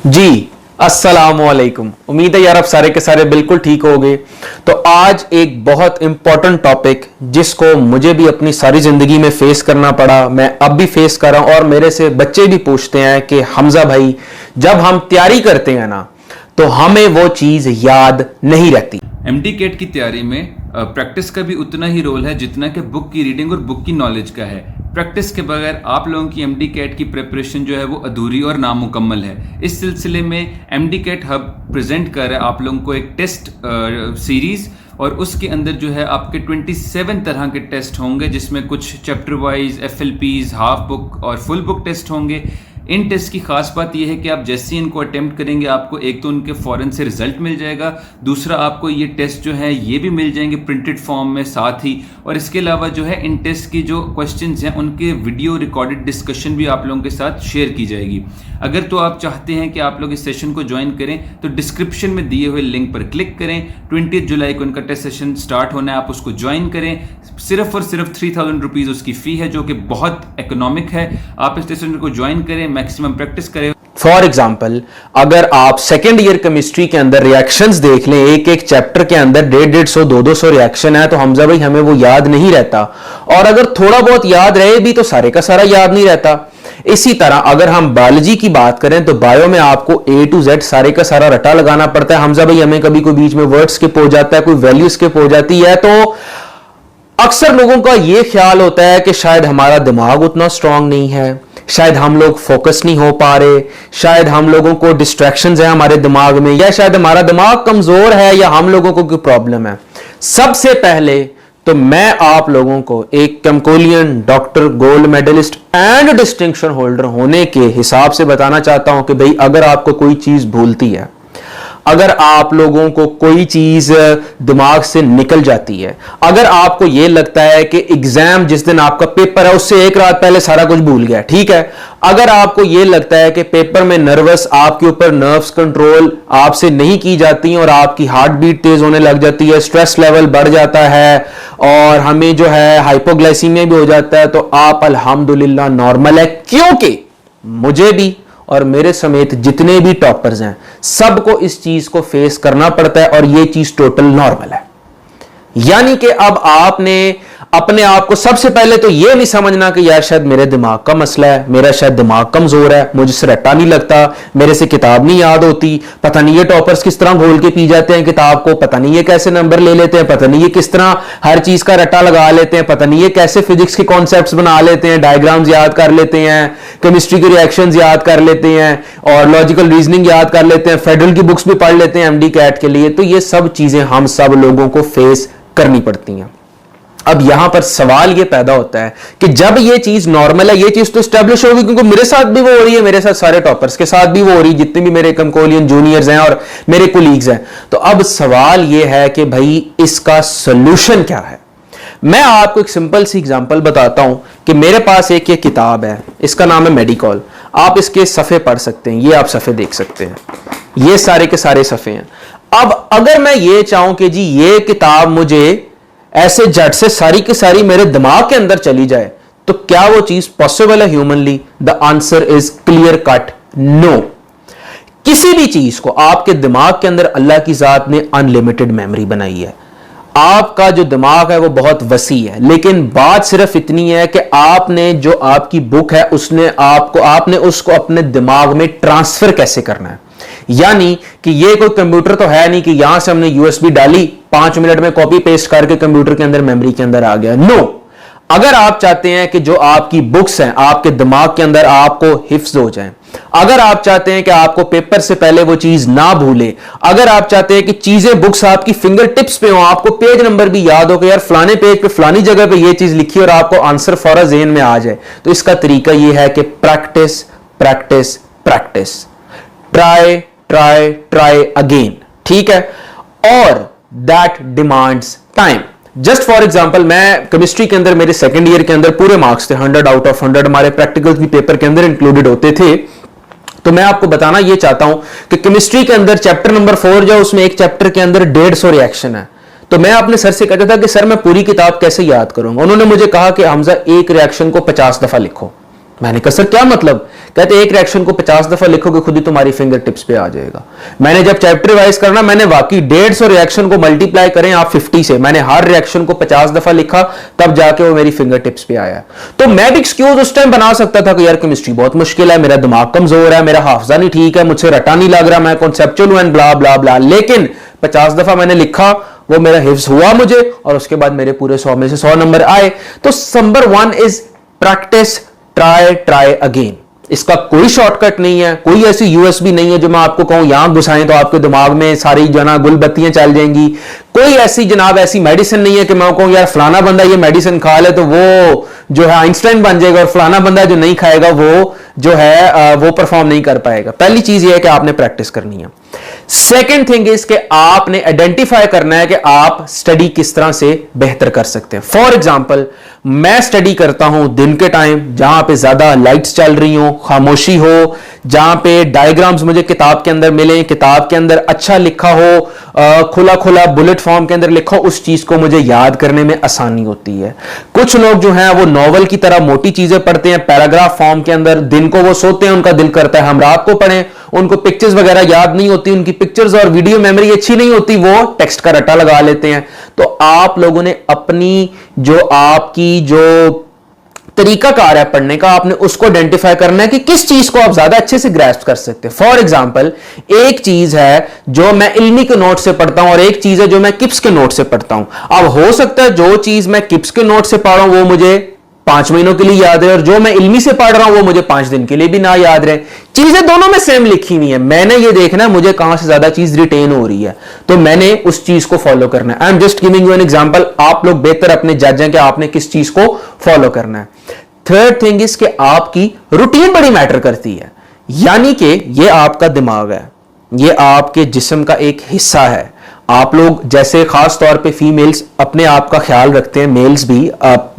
जी अस्सलामुअलैकुम। उम्मीद है यार आप सारे के सारे बिल्कुल ठीक हो गए। तो आज एक बहुत इंपॉर्टेंट टॉपिक जिसको मुझे भी अपनी सारी जिंदगी में फेस करना पड़ा, मैं अब भी फेस कर रहा हूं और मेरे से बच्चे भी पूछते हैं कि हमजा भाई जब हम तैयारी करते हैं ना तो हमें वो चीज याद नहीं रहती। एमडी कैट की तैयारी में प्रैक्टिस का भी उतना ही रोल है जितना कि बुक की रीडिंग और बुक की नॉलेज का है। प्रैक्टिस के बगैर आप लोगों की एमडी कैट की प्रिपरेशन जो है वो अधूरी और नामुकम्मल है। इस सिलसिले में एमडी कैट हब प्रेजेंट कर रहा है आप लोगों को एक टेस्ट सीरीज, और उसके अंदर जो है आपके 27 तरह के टेस्ट होंगे, जिसमें कुछ चैप्टर वाइज एफएलपीज, हाफ बुक और फुल बुक टेस्ट होंगे। इन टेस्ट की खास बात यह है कि आप जैसे ही इनको अटेम्प्ट करेंगे आपको एक तो उनके फौरन से रिजल्ट मिल जाएगा, दूसरा आपको ये टेस्ट जो है ये भी मिल जाएंगे प्रिंटेड फॉर्म में साथ ही। और इसके अलावा जो है इन टेस्ट की जो क्वेश्चंस हैं उनके वीडियो रिकॉर्डेड डिस्कशन भी आप लोगों के साथ शेयर की जाएगी। अगर तो आप चाहते हैं कि आप लोग इस सेशन को ज्वाइन करें तो डिस्क्रिप्शन में दिए हुए लिंक पर क्लिक करें। 20 जुलाई को उनका टेस्ट सेशन स्टार्ट होना है, आप उसको ज्वाइन करें। सिर्फ और सिर्फ 3000 रुपीज उसकी फी है, जो कि बहुत इकोनॉमिक है। आप इस टेस्ट सेशन को ज्वाइन करें, मैक्सिमम प्रैक्टिस करें। फॉर एग्जाम्पल अगर आप सेकेंड ईयर केमिस्ट्री के अंदर रिएक्शंस देख लें, एक एक चैप्टर के अंदर 150-150, 200 रिएक्शन है, तो हमजा भाई हमें वो याद नहीं रहता। और अगर थोड़ा बहुत याद रहे भी तो सारे का सारा याद नहीं रहता। इसी तरह अगर हम बायोलॉजी की बात करें तो बायो में आपको A to Z सारे का सारा रटा लगाना पड़ता है। हमजा भाई हमें कभी कोई बीच में वर्ड स्किप हो जाता है, कोई वैल्यू स्किप हो जाती है, तो अक्सर लोगों का यह ख्याल होता है कि शायद हमारा दिमाग उतना स्ट्रांग नहीं है, शायद हम लोग फोकस नहीं हो पा रहे, शायद हम लोगों को डिस्ट्रैक्शंस है हमारे दिमाग में, या शायद हमारा दिमाग कमजोर है, या हम लोगों को कोई प्रॉब्लम है। सबसे पहले तो मैं आप लोगों को एक केमकोलियन doctor, gold medalist and distinction holder होने के हिसाब से बताना चाहता हूं कि भाई अगर आपको कोई चीज भूलती है, अगर आप लोगों को कोई चीज दिमाग से निकल जाती है, अगर आपको यह लगता है कि एग्जाम जिस दिन आपका पेपर है उससे एक रात पहले सारा कुछ भूल गया, ठीक है, अगर आपको यह लगता है कि पेपर में नर्वस आपके ऊपर नर्व्स कंट्रोल आपसे नहीं की जाती और आपकी हार्ट बीट तेज होने लग जाती है, स्ट्रेस लेवल बढ़ जाता है और हमें जो है हाइपोग्लाइसीमिया भी हो जाता है, तो आप अल्हम्दुलिल्लाह नॉर्मल है। क्योंकि मुझे भी और मेरे समेत जितने भी टॉपर्स हैं सबको इस चीज को फेस करना पड़ता है और यह चीज टोटल नॉर्मल है। यानी कि अब आपने अपने आप को सबसे पहले तो यह नहीं समझना कि यार शायद मेरे दिमाग का मसला है, मेरा शायद दिमाग कमजोर है, मुझे रट्टा नहीं लगता, मेरे से किताब नहीं याद होती, पता नहीं ये टॉपर्स किस तरह घोल के पी जाते हैं किताब को, पता नहीं ये कैसे नंबर ले लेते हैं, पता नहीं ये किस तरह हर चीज का रट्टा लगा लेते हैं, पता नहीं ये कैसे फिजिक्स के कॉन्सेप्ट्स बना लेते हैं, डायग्राम्स याद कर लेते हैं, केमिस्ट्री के रिएक्शंस याद कर लेते हैं और लॉजिकल रीजनिंग याद कर लेते हैं, फेडरल की बुक्स भी पढ़ लेते हैं एमडी कैट के लिए। तो ये सब चीजें हम सब लोगों को फेस करनी पड़ती हैं। अब यहां पर सवाल यह पैदा होता है कि जब यह चीज नॉर्मल है, यह चीज तो स्टैब्लिश होगी, क्योंकि मेरे साथ भी वो हो रही है, मेरे साथ सारे टॉपर्स के साथ भी वो हो रही है, जितने भी मेरे केमकोलियन जूनियर्स हैं और मेरे कोलीग्स हैं। तो अब सवाल यह है कि भाई इसका सोल्यूशन क्या है। मैं आपको एक सिंपल सी एग्जांपल बताता हूं कि मेरे पास एक ये किताब है, इसका नाम है मेडिकल। आप इसके सफ़े पढ़ सकते हैं, ये आप सफ़े देख सकते हैं, ये सारे के सारे सफ़े हैं। अब अगर मैं ये चाहूं कि जी ये किताब मुझे ऐसे झट से सारी की सारी मेरे दिमाग के अंदर चली जाए, तो क्या वो चीज पॉसिबल है humanly? The answer is clear cut no. किसी भी चीज को आपके दिमाग के अंदर अल्लाह की जात ने अनलिमिटेड मेमोरी बनाई है। आपका जो दिमाग है वो बहुत वसी है, लेकिन बात सिर्फ इतनी है कि आपने जो आपकी बुक है आपने उसको अपने दिमाग में ट्रांसफर कैसे करना है। यानी कि ये कोई कंप्यूटर तो है नहीं कि यहां से हमने यूएसबी डाली, 5 मिनट में कॉपी पेस्ट करके कंप्यूटर के अंदर मेमोरी के अंदर आ गया। नो, अगर आप चाहते हैं कि जो आपकी बुक्स हैं आपके दिमाग के अंदर आपको हिफ्ज हो जाएं, अगर आप चाहते हैं कि आपको पेपर से पहले वो चीज ना भूले, अगर आप चाहते हैं कि चीजें बुक्स आपकी फिंगर टिप्स पे हो, आपको पेज नंबर भी याद हो कि यार फलाने पेज पे फलानी जगह पे ये चीज लिखी और आपको आंसर फौरन ज़हन में आ जाए, तो इसका तरीका यह है कि practice practice practice, try try try again, ठीक है, और that demands time. Just for example, मैं केमिस्ट्री के अंदर मेरे सेकेंड ईयर के अंदर पूरे मार्क्स थे, 100 आउट ऑफ 100 हमारे प्रैक्टिकल्स भी पेपर के अंदर इंक्लूडेड होते थे। तो मैं आपको बताना यह चाहता हूं कि केमिस्ट्री के अंदर चैप्टर नंबर 4 जो उसमें एक चैप्टर के अंदर 150 रिएक्शन है। तो मैं अपने सर से कहता था कि सर मैं पूरी किताब कैसे याद करूंगा। उन्होंने मुझे कहा कि हमजा एक रिएक्शन को 50 दफा लिखो। मैंने कहा सर क्या मतलब? कहते एक रिएक्शन को 50 दफा लिखोगे खुद ही तुम्हारी फिंगर टिप्स पे आ जाएगा। मैंने जब चैप्टर रिवाइज करना, मैंने वाकई 150 रिएक्शन को मल्टीप्लाई करें आप 50 से, मैंने हर रिएक्शन को 50 दफा लिखा, तब जाके वो मेरी फिंगर टिप्स पे आया। तो मैं भी एक्सक्यूज उस टाइम बना सकता था कि यार केमिस्ट्री बहुत मुश्किल है, मेरा दिमाग कमजोर है, मेरा हाफजा नहीं ठीक है, मुझसे रटा नहीं लग रहा, मैं कॉन्सेप्चुअल हूं एंड ब्ला ब्ला ब्ला। लेकिन 50 दफा मैंने लिखा, वो मेरा हिफ्ज हुआ मुझे, और उसके बाद मेरे पूरे 100 में से 100 नंबर आए। तो number 1 is practice, try again. इसका कोई शॉर्टकट नहीं है, कोई ऐसी यूएसबी नहीं है जो मैं आपको कहूं यहां घुसाएं तो आपके दिमाग में सारी जना गुल बत्तियां चल जाएंगी। कोई ऐसी जनाब ऐसी मेडिसिन नहीं है कि मैं कहूं यार फलाना बंदा ये मेडिसिन खा ले तो वो जो है आइंस्टाइन बन जाएगा, और फलाना बंदा जो नहीं खाएगा वो जो है वो परफॉर्म नहीं कर पाएगा। पहली चीज ये है कि आपने प्रैक्टिस करनी है। सेकेंड थिंग इज कि आपने आइडेंटिफाई करना है कि आप स्टडी किस तरह से बेहतर कर सकते हैं। फॉर एग्जाम्पल, मैं स्टडी करता हूं दिन के टाइम जहां पे ज्यादा लाइट्स चल रही हो, खामोशी हो, जहां पे डायग्राम्स मुझे किताब के अंदर मिले, किताब के अंदर अच्छा लिखा हो, खुला खुला बुलेट फॉर्म के अंदर लिखा हो, उस चीज को मुझे याद करने में आसानी होती है। कुछ लोग जो हैं वो नॉवल की तरह मोटी चीजें पढ़ते हैं पैराग्राफ फॉर्म के अंदर, दिन को वो सोते हैं, उनका दिल करता है हम रात को पढ़ें, उनको पिक्चर्स वगैरह याद नहीं होती, उनकी पिक्चर्स और वीडियो मेमोरी अच्छी नहीं होती, वो टेक्स्ट का रट्टा लगा लेते हैं। तो आप लोगों ने अपनी जो आपकी जो तरीकाकार है पढ़ने का, आपने उसको आइडेंटिफाई करना है कि किस चीज को आप ज्यादा अच्छे से ग्रैस्प कर सकते हैं। फॉर एग्जांपल, एक चीज है जो मैं इल्मी के नोट से पढ़ता हूं और एक चीज है जो मैं किप्स के नोट से पढ़ता हूं। अब हो सकता है जो चीज मैं किप्स के नोट से पढ़ रहा हूं वो मुझे 5 महीनों के लिए याद है, और जो मैं इल्मी से पढ़ रहा हूं वो मुझे 5 दिन के लिए भी ना याद रहे। चीजें दोनों में सेम लिखी हुई है, मैंने ये देखना है मुझे कहां से ज्यादा चीज रिटेन हो रही है, तो मैंने उस चीज को फॉलो करना है। I am just giving you an example, आप लोग बेहतर अपने जज हैं कि आपने किस चीज को फॉलो करना है। थर्ड थिंग इज कि आपकी रूटीन बड़ी मैटर करती है, यानी कि ये आपका दिमाग है, ये आपके जिस्म का एक हिस्सा है। आप लोग जैसे खास तौर पे फीमेल्स अपने आप का ख्याल रखते हैं, मेल्स भी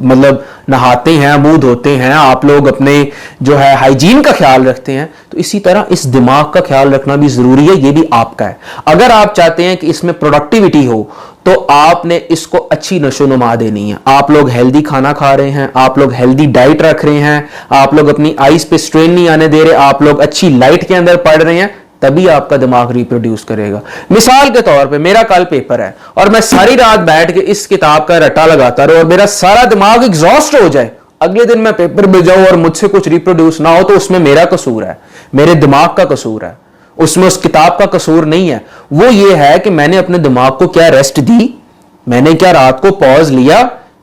मतलब नहाते हैं, मुंह धोते हैं, आप लोग अपने जो है हाइजीन का ख्याल रखते हैं, तो इसी तरह इस दिमाग का ख्याल रखना भी जरूरी है, ये भी आपका है। अगर आप चाहते हैं कि इसमें प्रोडक्टिविटी हो तो आपने इसको अच्छी नशोनुमा देनी है। आप लोग हेल्दी खाना खा रहे हैं, आप लोग हेल्दी डाइट रख रहे हैं, आप लोग अपनी आईज पे स्ट्रेन नहीं आने दे रहे, आप लोग अच्छी लाइट के अंदर पढ़ रहे हैं, तभी आपका दिमाग रिप्रोड्यूस करेगा। मिसाल के तौर पे मेरा कल पेपर है और मैं सारी रात बैठ के इस किताब का रट्टा लगाता रहूं और मेरा सारा दिमाग एग्जॉस्ट हो जाए, अगले दिन मैं पेपर में जाऊं और मुझसे कुछ रिप्रोड्यूस ना हो, तो उसमें मेरा कसूर है, मेरे दिमाग का कसूर है, उसमें उस किताब का कसूर नहीं है। वो ये है कि मैंने अपने दिमाग को क्या रेस्ट दी, मैंने क्या रात को पॉज लिया,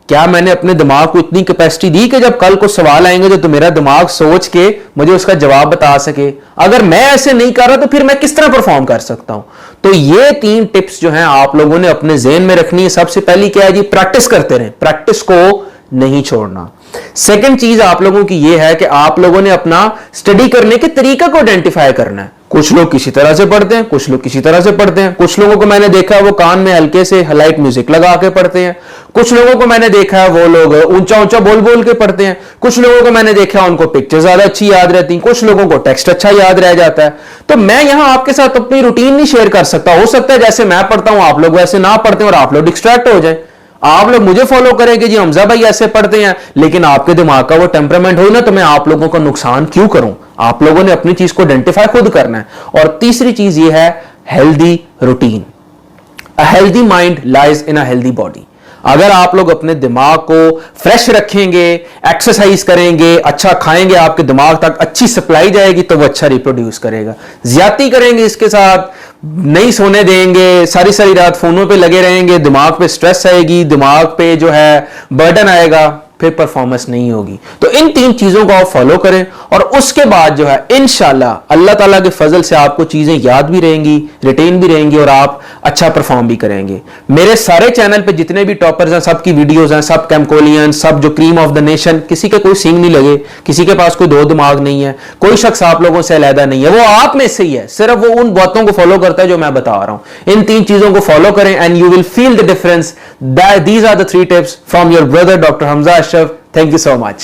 क्या मैंने अपने दिमाग को इतनी कैपेसिटी दी कि जब कल को सवाल आएंगे तो मेरा दिमाग सोच के मुझे उसका जवाब बता सके। अगर मैं ऐसे नहीं कर रहा तो फिर मैं किस तरह परफॉर्म कर सकता हूं। तो ये 3 टिप्स जो हैं आप लोगों ने अपने ज़हन में रखनी है। सबसे पहली क्या है जी, प्रैक्टिस करते रहें, प्रैक्टिस को नहीं छोड़ना। सेकंड चीज आप लोगों की यह है कि आप लोगों ने अपना स्टडी करने के तरीका को आइडेंटिफाई करना है। कुछ लोग किसी तरह से पढ़ते हैं, कुछ लोग किसी तरह से पढ़ते हैं। कुछ लोगों को मैंने देखा है वो कान में हल्के से लाइट म्यूजिक लगा के पढ़ते हैं, कुछ लोगों को मैंने देखा है वो लोग ऊंचा ऊंचा बोल बोल के पढ़ते हैं, कुछ लोगों को मैंने देखा है उनको पिक्चर ज्यादा अच्छी याद रहती, कुछ लोगों को टेक्स्ट अच्छा याद रह जाता है। तो मैं यहां आपके साथ अपनी रूटीन नहीं शेयर कर सकता। हो सकता है जैसे मैं पढ़ता हूं आप लोग वैसे ना पढ़ते हैं और आप लोग डिस्ट्रैक्ट हो जाए। आप लोग मुझे फॉलो करेंगे जी हमजा भाई ऐसे पढ़ते हैं, लेकिन आपके दिमाग का वो टेम्परामेंट हो ना, तो मैं आप लोगों का नुकसान क्यों करूं। आप लोगों ने अपनी चीज को आइडेंटिफाई खुद करना है। और तीसरी चीज ये है healthy routine. A healthy mind lies in a healthy body. अगर आप लोग अपने दिमाग को फ्रेश रखेंगे, एक्सरसाइज करेंगे, अच्छा खाएंगे, आपके दिमाग तक अच्छी सप्लाई जाएगी तो वो अच्छा रिप्रोड्यूस करेगा। ज्यादती करेंगे इसके साथ, नहीं सोने देंगे, सारी सारी रात फोनों पे लगे रहेंगे, दिमाग पे स्ट्रेस आएगी, दिमाग पे जो है बर्डन आएगा, फिर परफॉर्मेंस नहीं होगी। तो इन 3 चीजों को आप फॉलो करें और उसके बाद जो है इंशाल्लाह अल्लाह ताला के फजल से आपको चीजें याद भी रहेंगी, रिटेन भी रहेंगी और आप अच्छा परफॉर्म भी करेंगे। मेरे सारे चैनल पे जितने भी टॉपर्स हैं सबकी वीडियोस हैं, सब कैमकोलियन, सब जो क्रीम ऑफ द नेशन, किसी के कोई सींग नहीं लगे, किसी के पास कोई 2 दिमाग नहीं है, कोई शख्स आप लोगों से अलहदा नहीं है, वो आप में से ही है, सिर्फ वो उन बातों को फॉलो करता है जो मैं बता रहा हूं। इन 3 चीजों को फॉलो करें and you will feel the difference. These are the 3 tips from your brother doctor Hamza Ashraf. Thank you so much.